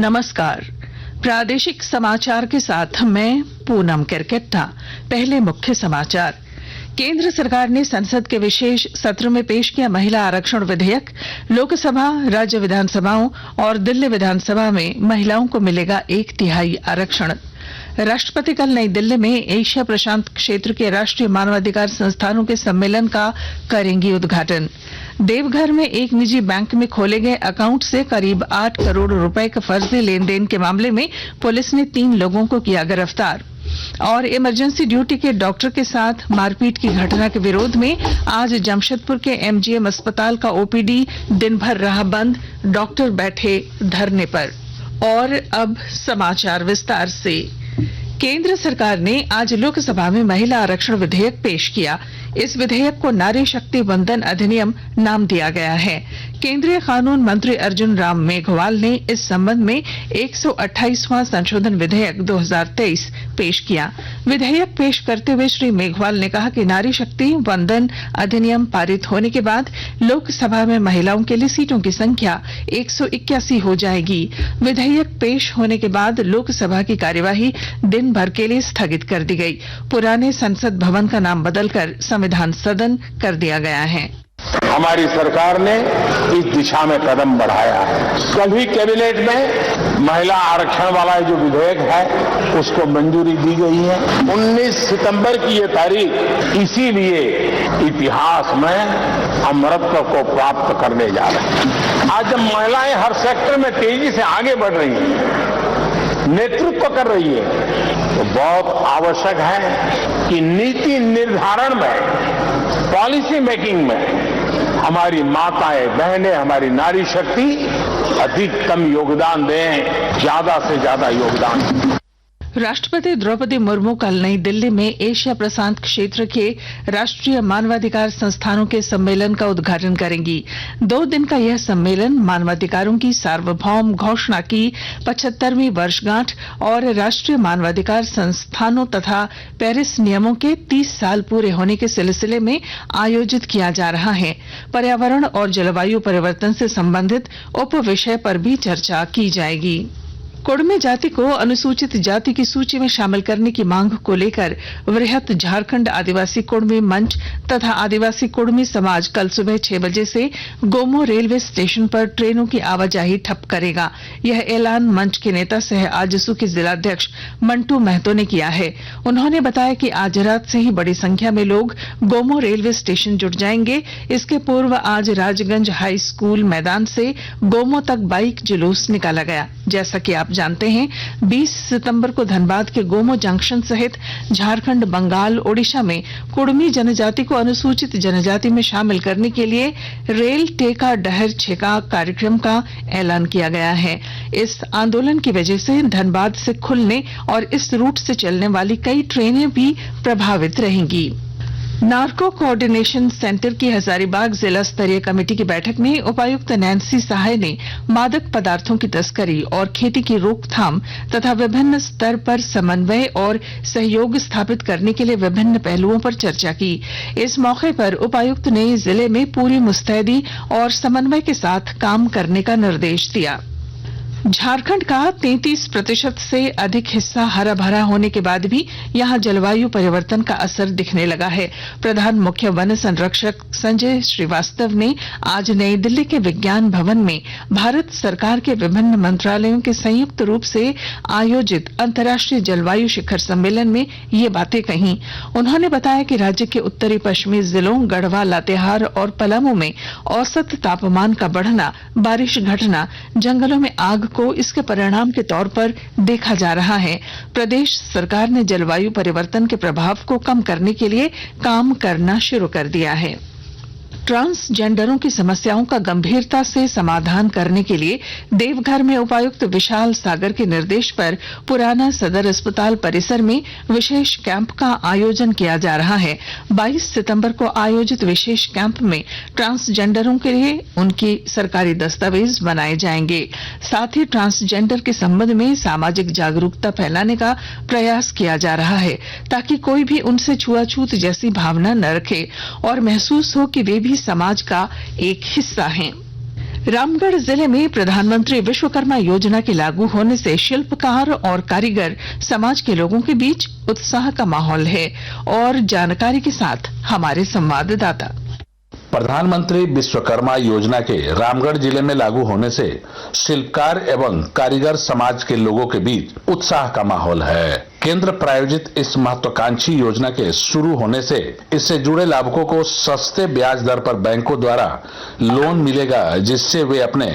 नमस्कार। प्रादेशिक समाचार के साथ मैं पूनम केरकेट्टा। पहले मुख्य समाचार। केंद्र सरकार ने संसद के विशेष सत्र में पेश किया महिला आरक्षण विधेयक। लोकसभा, राज्य विधानसभाओं और दिल्ली विधानसभा में महिलाओं को मिलेगा 1/3 आरक्षण। राष्ट्रपति कल नई दिल्ली में एशिया प्रशांत क्षेत्र के राष्ट्रीय मानवाधिकार संस्थानों के सम्मेलन का करेंगी उद्घाटन। देवघर में एक निजी बैंक में खोले गए अकाउंट से करीब 8 करोड़ रुपए का फर्जी लेन देन के मामले में पुलिस ने 3 लोगों को किया गिरफ्तार। और इमरजेंसी ड्यूटी के डॉक्टर के साथ मारपीट की घटना के विरोध में आज जमशेदपुर के एमजीएम अस्पताल का ओपीडी दिन भर रहा बंद, डॉक्टर बैठे धरने पर। और अब समाचार विस्तार से। केंद्र सरकार ने आज लोकसभा में महिला आरक्षण विधेयक पेश किया। इस विधेयक को नारी शक्ति वंदन अधिनियम नाम दिया गया है। केंद्रीय कानून मंत्री अर्जुन राम मेघवाल ने इस संबंध में 128वां संशोधन विधेयक 2023 पेश किया। विधेयक पेश करते हुए श्री मेघवाल ने कहा कि नारी शक्ति वंदन अधिनियम पारित होने के बाद लोकसभा में महिलाओं के लिए सीटों की संख्या 181 हो जाएगी। विधेयक पेश होने के बाद लोकसभा की कार्यवाही दिन भर के लिए स्थगित कर दी गई। पुराने संसद भवन का नाम बदलकर संविधान सदन कर दिया गया है। हमारी सरकार ने इस दिशा में कदम बढ़ाया है। कल ही कैबिनेट में महिला आरक्षण वाला जो विधेयक है उसको मंजूरी दी गई है। 19 सितंबर की ये तारीख इसीलिए इतिहास में अमरत्व को प्राप्त करने जा रहे हैं। आज जब महिलाएं हर सेक्टर में तेजी से आगे बढ़ रही हैं, नेतृत्व कर रही है, तो बहुत आवश्यक है कि नीति निर्धारण में, पॉलिसी मेकिंग में हमारी माताएं, बहनें, हमारी नारी शक्ति अधिकतम योगदान दें, ज्यादा से ज्यादा योगदान दें। राष्ट्रपति द्रौपदी मुर्मू कल नई दिल्ली में एशिया प्रशांत क्षेत्र के राष्ट्रीय मानवाधिकार संस्थानों के सम्मेलन का उद्घाटन करेंगी। 2 दिन का यह सम्मेलन मानवाधिकारों की सार्वभौम घोषणा की 75वीं वर्षगांठ और राष्ट्रीय मानवाधिकार संस्थानों तथा पेरिस नियमों के 30 साल पूरे होने के सिलसिले में आयोजित किया जा रहा है। पर्यावरण और जलवायु परिवर्तन से संबंधित उप विषय पर भी चर्चा की जाएगी। कुड़मी जाति को अनुसूचित जाति की सूची में शामिल करने की मांग को लेकर वृहत झारखंड आदिवासी कुड़मी मंच तथा आदिवासी कुड़मी समाज कल सुबह 6 बजे से गोमो रेलवे स्टेशन पर ट्रेनों की आवाजाही ठप करेगा। यह ऐलान मंच के नेता सह आजसू के जिलाध्यक्ष मंटू महतो ने किया है। उन्होंने बताया कि आज रात से ही बड़ी संख्या में लोग गोमो रेलवे स्टेशन जुट जाएंगे। इसके पूर्व आज राजगंज हाई स्कूल मैदान से गोमो तक बाइक जुलूस निकाला गया। जैसा कि आप जानते हैं, 20 सितंबर को धनबाद के गोमो जंक्शन सहित झारखंड, बंगाल, ओडिशा में कुड़मी जनजाति को अनुसूचित जनजाति में शामिल करने के लिए रेल टेका डहर छेका कार्यक्रम का ऐलान किया गया है। इस आंदोलन की वजह से धनबाद से खुलने और इस रूट से चलने वाली कई ट्रेनें भी प्रभावित रहेंगी। नार्को कोऑर्डिनेशन सेंटर की हजारीबाग जिला स्तरीय कमेटी की बैठक में उपायुक्त नैंसी सहाय ने मादक पदार्थों की तस्करी और खेती की रोकथाम तथा विभिन्न स्तर पर समन्वय और सहयोग स्थापित करने के लिए विभिन्न पहलुओं पर चर्चा की। इस मौके पर उपायुक्त ने जिले में पूरी मुस्तैदी और समन्वय के साथ काम करने का निर्देश दिया। झारखंड का 33% से अधिक हिस्सा हरा भरा होने के बाद भी यहां जलवायु परिवर्तन का असर दिखने लगा है। प्रधान मुख्य वन संरक्षक संजय श्रीवास्तव ने आज नई दिल्ली के विज्ञान भवन में भारत सरकार के विभिन्न मंत्रालयों के संयुक्त रूप से आयोजित अंतर्राष्ट्रीय जलवायु शिखर सम्मेलन में ये बातें कही। उन्होंने बताया कि राज्य के उत्तरी पश्चिमी जिलों गढ़वा, लातेहार और पलामू में औसत तापमान का बढ़ना, बारिश घटना, जंगलों में आग को इसके परिणाम के तौर पर देखा जा रहा है। प्रदेश सरकार ने जलवायु परिवर्तन के प्रभाव को कम करने के लिए काम करना शुरू कर दिया है। ट्रांसजेंडरों की समस्याओं का गंभीरता से समाधान करने के लिए देवघर में उपायुक्त विशाल सागर के निर्देश पर पुराना सदर अस्पताल परिसर में विशेष कैंप का आयोजन किया जा रहा है। 22 सितंबर को आयोजित विशेष कैंप में ट्रांसजेंडरों के लिए उनकी सरकारी दस्तावेज बनाए जाएंगे। साथ ही ट्रांसजेंडर के संबंध में सामाजिक जागरूकता फैलाने का प्रयास किया जा रहा है ताकि कोई भी उनसे छुआछूत जैसी भावना न रखे और महसूस हो कि वे भी समाज का एक हिस्सा हैं। रामगढ़ जिले में प्रधानमंत्री विश्वकर्मा योजना के लागू होने से शिल्पकार और कारीगर समाज के लोगों के बीच उत्साह का माहौल है। और जानकारी के साथ हमारे संवाददाता। प्रधानमंत्री विश्वकर्मा योजना के रामगढ़ जिले में लागू होने से शिल्पकार एवं कारीगर समाज के लोगों के बीच उत्साह का माहौल है। केंद्र प्रायोजित इस महत्वाकांक्षी योजना के शुरू होने से इससे जुड़े लाभुकों को सस्ते ब्याज दर पर बैंकों द्वारा लोन मिलेगा, जिससे वे अपने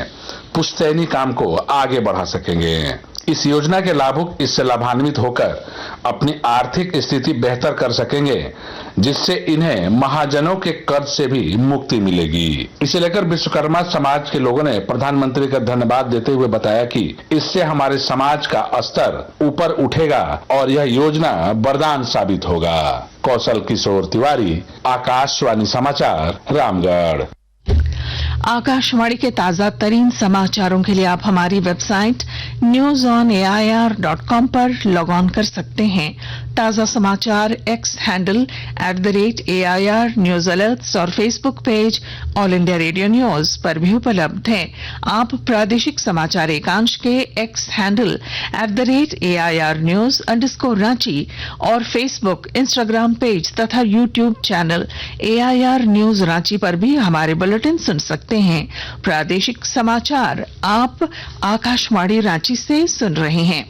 पुश्तैनी काम को आगे बढ़ा सकेंगे। इस योजना के लाभुक इससे लाभान्वित होकर अपनी आर्थिक स्थिति बेहतर कर सकेंगे, जिससे इन्हें महाजनों के कर्ज से भी मुक्ति मिलेगी। इसे लेकर विश्वकर्मा समाज के लोगों ने प्रधानमंत्री का धन्यवाद देते हुए बताया कि इससे हमारे समाज का स्तर ऊपर उठेगा और यह योजना वरदान साबित होगा। कौशल किशोर तिवारी, आकाशवाणी समाचार, रामगढ़। आकाशवाणी के ताजा तरीन समाचारों के लिए आप हमारी वेबसाइट newsonair.com पर लॉग ऑन कर सकते हैं। ताजा समाचार X handle @AIR news alerts और Facebook page All India Radio news पर भी उपलब्ध हैं। आप प्रादेशिक समाचार एकांश के एक्स हैंडल @AIR न्यूज _ और फेसबुक, इंस्टाग्राम पेज तथा YouTube channel AIR news Ranchi पर भी हमारे बुलेटिन सुन सकते हैं। प्रादेशिक समाचार आप आकाशवाणी रांची से सुन रहे हैं।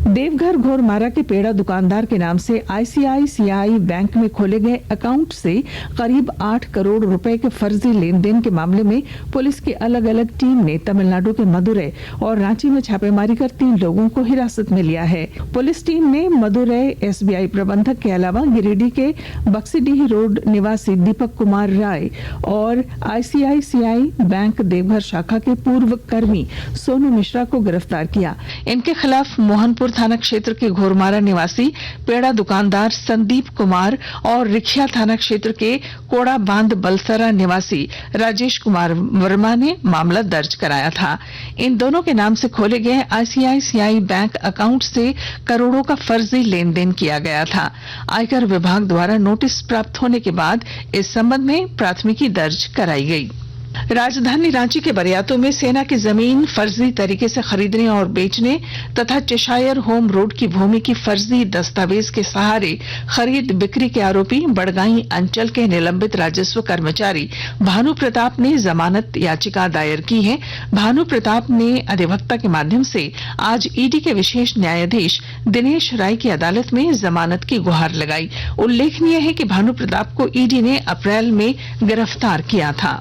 देवघर घोरमारा के पेड़ा दुकानदार के नाम से ICICI बैंक में खोले गए अकाउंट से करीब 8 करोड़ रुपए के फर्जी लेन देन के मामले में पुलिस की अलग अलग टीम ने तमिलनाडु के मदुरै और रांची में छापेमारी कर 3 लोगों को हिरासत में लिया है। पुलिस टीम ने मदुरै SBI प्रबंधक के अलावा गिरिडीह के बक्सीडीह रोड निवासी दीपक कुमार राय और ICICI बैंक देवघर शाखा के पूर्व कर्मी सोनू मिश्रा को गिरफ्तार किया। इनके खिलाफ मोहनपुर थाना क्षेत्र के घोरमारा निवासी पेड़ा दुकानदार संदीप कुमार और रिखिया थाना क्षेत्र के कोड़ा बांध बलसरा निवासी राजेश कुमार वर्मा ने मामला दर्ज कराया था। इन दोनों के नाम से खोले गए ICICI बैंक अकाउंट से करोड़ों का फर्जी लेन देन किया गया था। आयकर विभाग द्वारा नोटिस प्राप्त होने के बाद इस संबंध में प्राथमिकी दर्ज कराई गई। राजधानी रांची के बरियातों में सेना की जमीन फर्जी तरीके से खरीदने और बेचने तथा चेशायर होम रोड की भूमि की फर्जी दस्तावेज के सहारे खरीद बिक्री के आरोपी बड़गाई अंचल के निलंबित राजस्व कर्मचारी भानु प्रताप ने जमानत याचिका दायर की है। भानु प्रताप ने अधिवक्ता के माध्यम से आज ईडी के विशेष न्यायाधीश दिनेश राय की अदालत में जमानत की गुहार लगाई। उल्लेखनीय है कि भानु प्रताप को ईडी ने अप्रैल में गिरफ्तार किया था।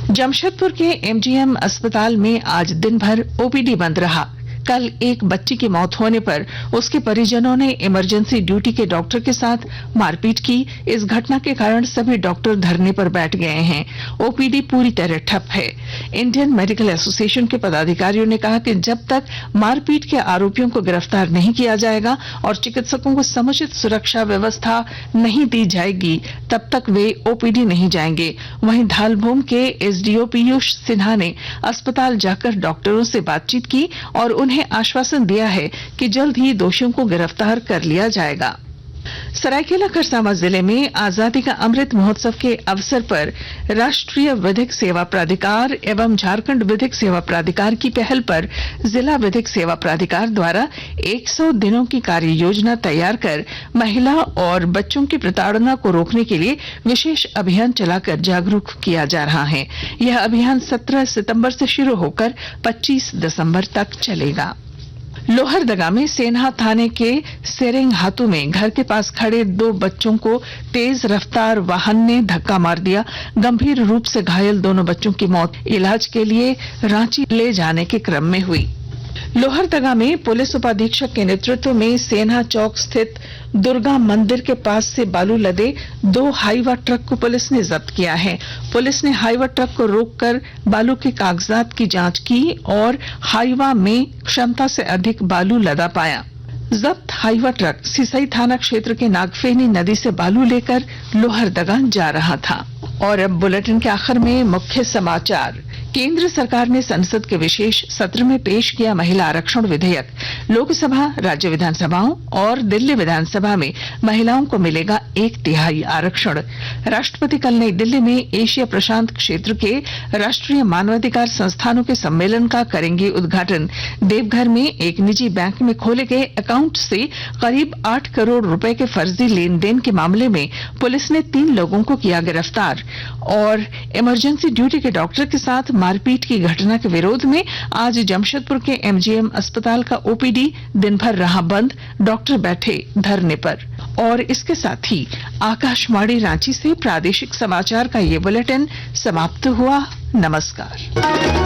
जमशेदपुर के MGM अस्पताल में आज दिन भर OPD बंद रहा। कल एक बच्ची की मौत होने पर उसके परिजनों ने इमरजेंसी ड्यूटी के डॉक्टर के साथ मारपीट की। इस घटना के कारण सभी डॉक्टर धरने पर बैठ गए हैं। OPD पूरी तरह ठप है। इंडियन मेडिकल एसोसिएशन के पदाधिकारियों ने कहा कि जब तक मारपीट के आरोपियों को गिरफ्तार नहीं किया जाएगा और चिकित्सकों को समुचित सुरक्षा व्यवस्था नहीं दी जाएगी, तब तक वे OPD नहीं जाएंगे। वहीं धालभूम के SDO पीयूष सिन्हा ने अस्पताल जाकर डॉक्टरों से बातचीत की और उन्हें आश्वासन दिया है कि जल्द ही दोषियों को गिरफ्तार कर लिया जाएगा। सरायकेला खरसावां जिले में आजादी का अमृत महोत्सव के अवसर पर राष्ट्रीय विधिक सेवा प्राधिकार एवं झारखंड विधिक सेवा प्राधिकार की पहल पर जिला विधिक सेवा प्राधिकार द्वारा 100 दिनों की कार्य योजना तैयार कर महिला और बच्चों की प्रताड़ना को रोकने के लिए विशेष अभियान चलाकर जागरूक किया जा रहा है। यह अभियान 17 सितंबर से शुरू होकर 25 दिसंबर तक चलेगा। लोहरदगा में सेन्हा थाने के सेरेंग हातू में घर के पास खड़े 2 बच्चों को तेज रफ्तार वाहन ने धक्का मार दिया। गंभीर रूप से घायल दोनों बच्चों की मौत इलाज के लिए रांची ले जाने के क्रम में हुई। लोहरदगा में पुलिस उपाधीक्षक के नेतृत्व में सेन्हा चौक स्थित दुर्गा मंदिर के पास से बालू लदे 2 हाईवा ट्रक को पुलिस ने जब्त किया है। पुलिस ने हाईवा ट्रक को रोककर बालू के कागजात की जांच की और हाईवा में क्षमता से अधिक बालू लदा पाया। जब्त हाईवा ट्रक सिसई थाना क्षेत्र के नागफेनी नदी से बालू लेकर लोहरदगा जा रहा था। और अब बुलेटिन के आखिर में मुख्य समाचार केंद्र सरकार ने संसद के विशेष सत्र में पेश किया महिला आरक्षण विधेयक। लोकसभा, राज्य विधानसभाओं और दिल्ली विधानसभा में महिलाओं को मिलेगा 1/3 आरक्षण। राष्ट्रपति कल नई दिल्ली में एशिया प्रशांत क्षेत्र के राष्ट्रीय मानवाधिकार संस्थानों के सम्मेलन का करेंगे उद्घाटन। देवघर में एक निजी बैंक में खोले गए अकाउंट से करीब 8 करोड़ रुपए के फर्जी लेन देन के मामले में पुलिस ने 3 लोगों को किया गिरफ्तार। और इमरजेंसी ड्यूटी के डॉक्टर के साथ मारपीट की घटना के विरोध में आज जमशेदपुर के एमजीएम अस्पताल का ओपीडी दिन भर रहा बंद, डॉक्टर बैठे धरने पर। और इसके साथ ही आकाशवाणी रांची से प्रादेशिक समाचार का ये बुलेटिन समाप्त हुआ। नमस्कार।